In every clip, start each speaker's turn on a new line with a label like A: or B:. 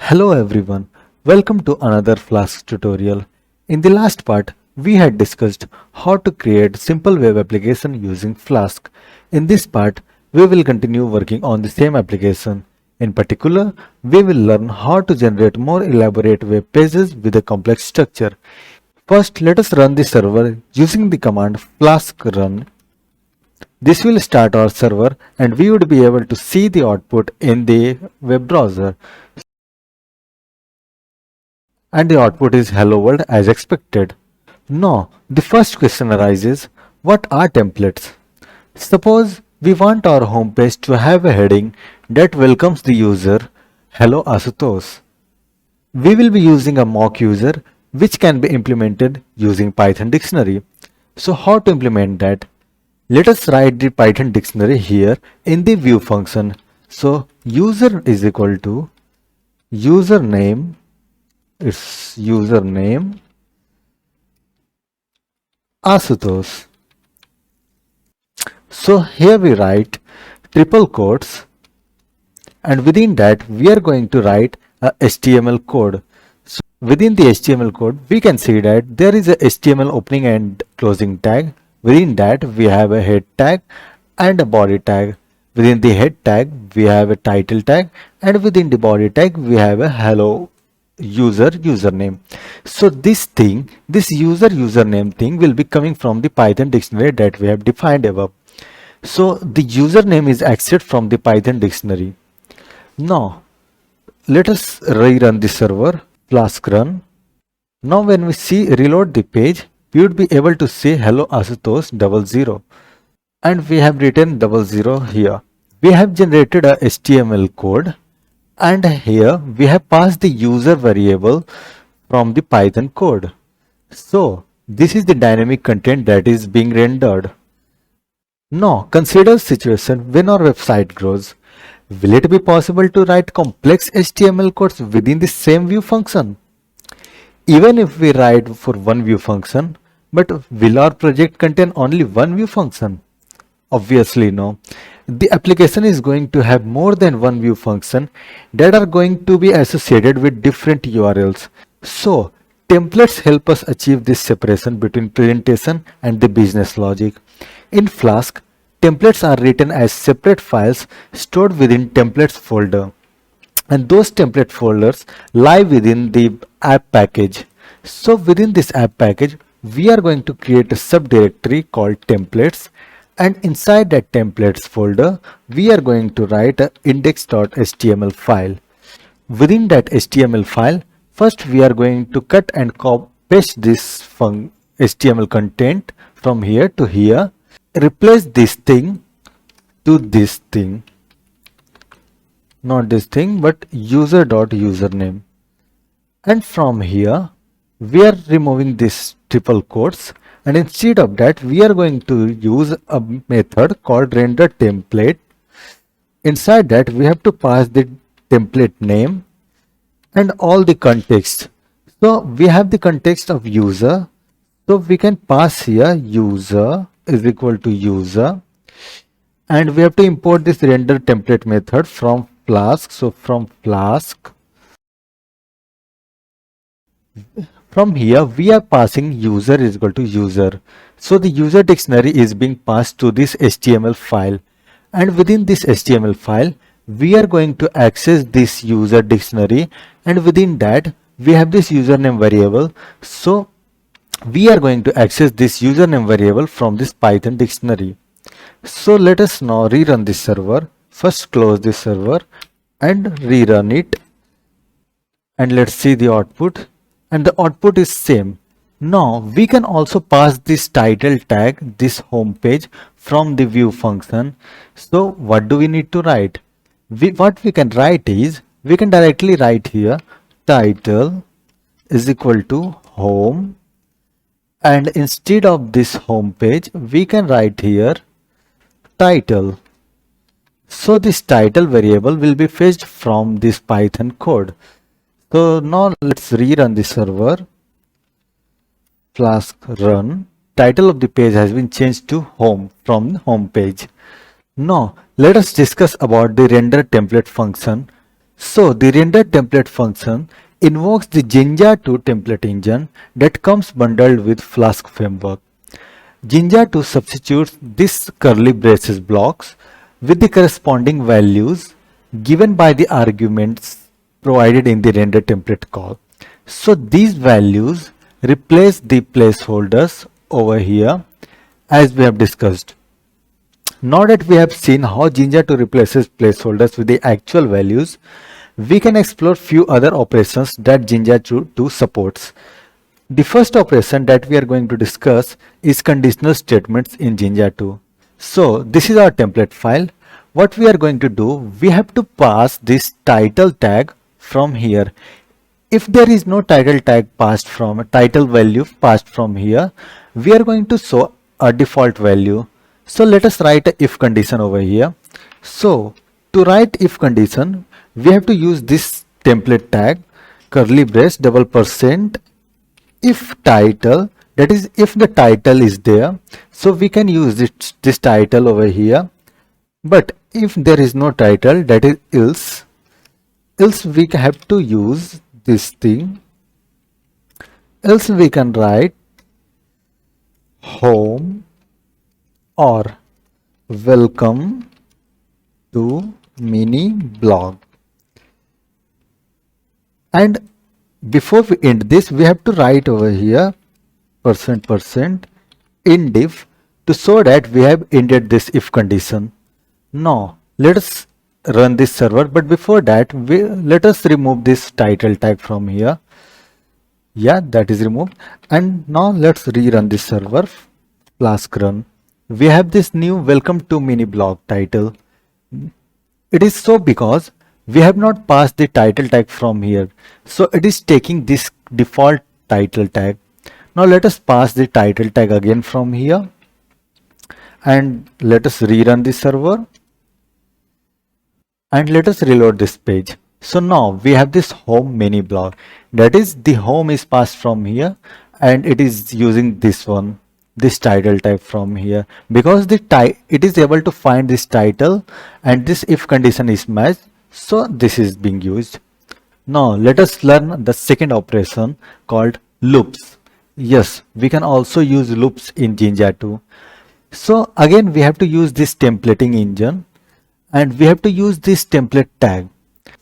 A: Hello everyone, welcome to another Flask tutorial. In the last part, we had discussed how to create simple web application using Flask. In this part, we will continue working on the same application. In particular, we will learn how to generate more elaborate web pages with a complex structure. First, let us run the server using the command flask run. This will start our server and we would be able to see the output in the web browser. And the output is hello world as expected. Now, the first question arises, what are templates? Suppose we want our home page to have a heading that welcomes the user, Hello Asutosh. We will be using a mock user which can be implemented using Python dictionary. So how to implement that? Let us write the Python dictionary here in the view function. So user is equal to username, it's username Asutosh. So here we write triple quotes and within that we are going to write a HTML code. So within the HTML code we can see that there is a HTML opening and closing tag. Within that we have a head tag and a body tag. Within the head tag we have a title tag and within the body tag we have a hello username. So this user username thing will be coming from the Python dictionary that we have defined above. So the username is accessed from the Python dictionary. Now let us rerun the server flask run. Now when we reload the page, we would be able to see hello Asutosh 00 and we have written 00 here. We have generated a HTML code and here we have passed the user variable from the Python code. So this is the dynamic content that is being rendered. Now consider situation when our website grows. Will it be possible to write complex HTML codes within the same view function? Even if we write for one view function, but will our project contain only one view function? Obviously no. The application is going to have more than one view function that are going to be associated with different URLs. So templates help us achieve this separation between presentation and the business logic. In Flask, templates are written as separate files stored within templates folder. And those template folders lie within the app package. So within this app package, we are going to create a subdirectory called templates. And inside that templates folder, we are going to write a index.html file. Within that HTML file, first we are going to cut and paste this HTML content from here to here. Replace this thing to this thing. Not this thing, but user.username. And from here, we are removing this triple quotes. And instead of that, we are going to use a method called render template. Inside that, we have to pass the template name and all the context. So we have the context of user. So we can pass here user is equal to user. And we have to import this render template method from Flask. So from Flask, from here we are passing user is equal to user. So the user dictionary is being passed to this HTML file. And within this HTML file, we are going to access this user dictionary. And within that, we have this username variable. So we are going to access this username variable from this Python dictionary. So let us now rerun this server. First close this server and rerun it. And let's see the output. And the output is same. Now we can also pass this title tag, this home page from the view function. So what do we need to write? What we can write is, we can directly write here title is equal to home. And instead of this home page, we can write here title. So this title variable will be fetched from this Python code. So now let's rerun the server. Flask run. Title of the page has been changed to home from the home page. Now let us discuss about the render template function. So the render template function invokes the Jinja 2 template engine that comes bundled with Flask framework. Jinja 2 substitutes this curly braces blocks with the corresponding values given by the arguments provided in the render template call. So these values replace the placeholders over here as we have discussed. Now that we have seen how Jinja 2 replaces placeholders with the actual values, we can explore few other operations that Jinja 2 supports. The first operation that we are going to discuss is conditional statements in Jinja 2. So this is our template file. What we are going to do, we have to pass this title tag from here. If there is no title tag passed from title value passed from here, we are going to show a default value. So let us write a if condition over here. So to write if condition, we have to use this template tag curly brace %, if title, that is if the title is there, so we can use this title over here. But if there is no title, that is else we have to use this thing, else we can write home or welcome to mini blog. And before we end this, we have to write over here %% indif to show that we have ended this if condition. Now let us run this server, but before that let us remove this title tag from here. Yeah, that is removed. And now let's rerun this server. Flask run. We have this new welcome to mini blog title. It is so because we have not passed the title tag from here, so it is taking this default title tag. Now let us pass the title tag again from here and let us rerun the server and let us reload this page. So now we have this home mini blog, that is the home is passed from here and it is using this one, this title tag from here, because it is able to find this title and this if condition is matched, so this is being used. Now let us learn the second operation called loops. Yes, we can also use loops in Jinja 2. So again we have to use this templating engine and we have to use this template tag.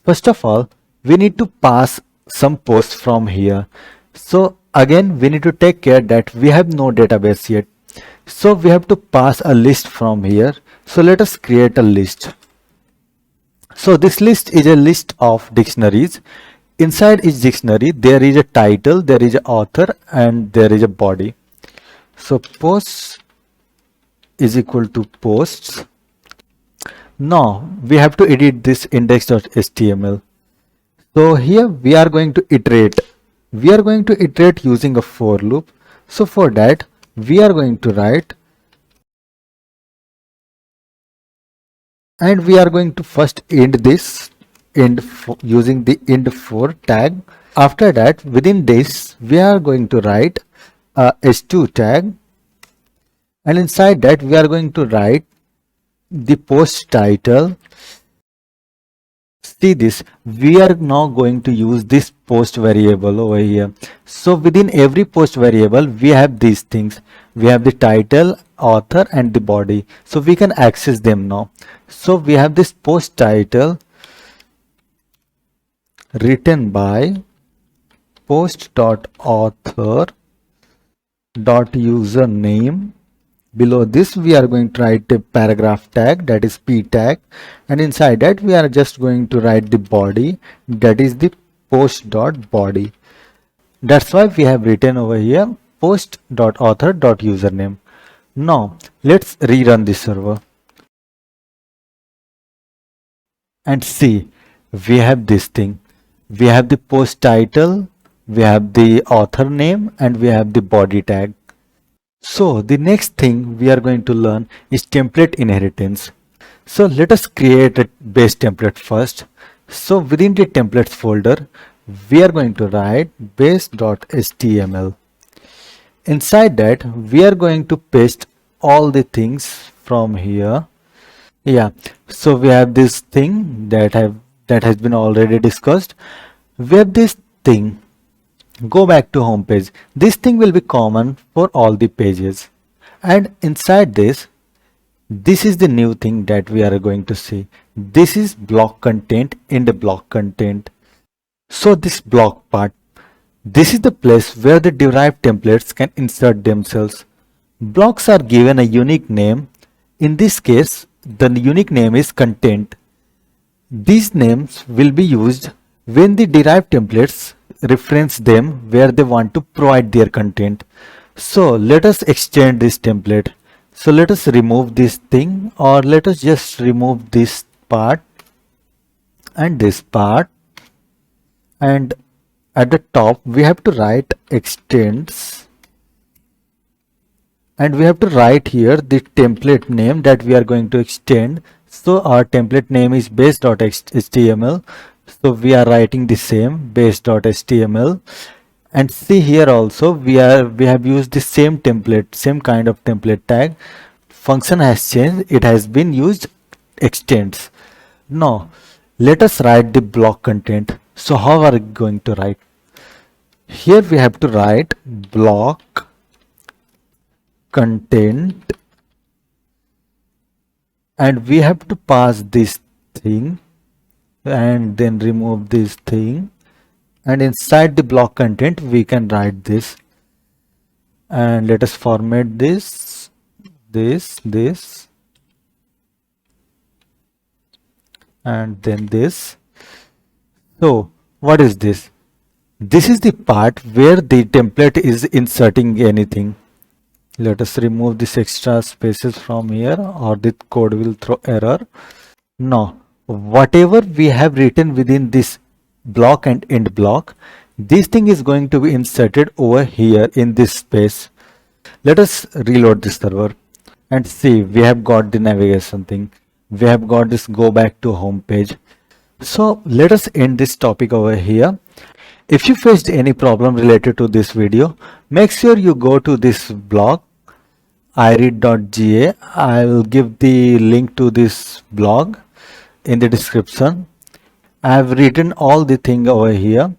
A: First of all, we need to pass some posts from here. So again we need to take care that we have no database yet, so we have to pass a list from here. So let us create a list. So this list is a list of dictionaries. Inside each dictionary there is a title, there is an author and there is a body. So posts is equal to posts. Now we have to edit this index.html. So here we are going to iterate. We are going to iterate using a for loop. So for that we are going to write, and we are going to first end this using the end for tag. After that, within this we are going to write a h2 tag, and inside that we are going to write the post title. See this, we are now going to use this post variable over here. So within every post variable we have these things. We have the title, author and the body, so we can access them now. So we have this post title written by post.author.username. Below this we are going to write a paragraph tag, that is p tag, and inside that we are just going to write the body, that is the post.body. That's why we have written over here post.author.username. Now let's rerun this server and see, we have this thing. We have the post title, we have the author name and we have the body tag. So the next thing we are going to learn is template inheritance. So let us create a base template first. So within the templates folder, we are going to write base.html. Inside that, we are going to paste all the things from here. Yeah, so we have this thing that that has been already discussed. We have this thing. Go back to home page. This thing will be common for all the pages. And inside this, this is the new thing that we are going to see. This is block content in the block content. So this block part, this is the place where the derived templates can insert themselves. Blocks are given a unique name. In this case, the unique name is content. These names will be used when the derived templates reference them where they want to provide their content. So let us extend this template. So let us remove this thing, or let us just remove this part and this part, and at the top we have to write extends, and we have to write here the template name that we are going to extend. So our template name is base.html. So we are writing the same base.html, and see here also we have used the same template, same kind of template tag. Function has changed, it has been used extends. Now let us write the block content. So how are we going to write? Here we have to write block content, and we have to pass this thing and then remove this thing, and inside the block content we can write this, and let us format this, and then this. So what is this? This is the part where the template is inserting anything. Let us remove this extra spaces from here, or the code will throw error. Now whatever we have written within this block and end block, this thing is going to be inserted over here in this space. Let us reload this server and see, we have got the navigation thing, we have got this go back to home page. So let us end this topic over here. If you faced any problem related to this video, make sure you go to this blog iread.ga. I will give the link to this blog in the description. I have written all the thing over here.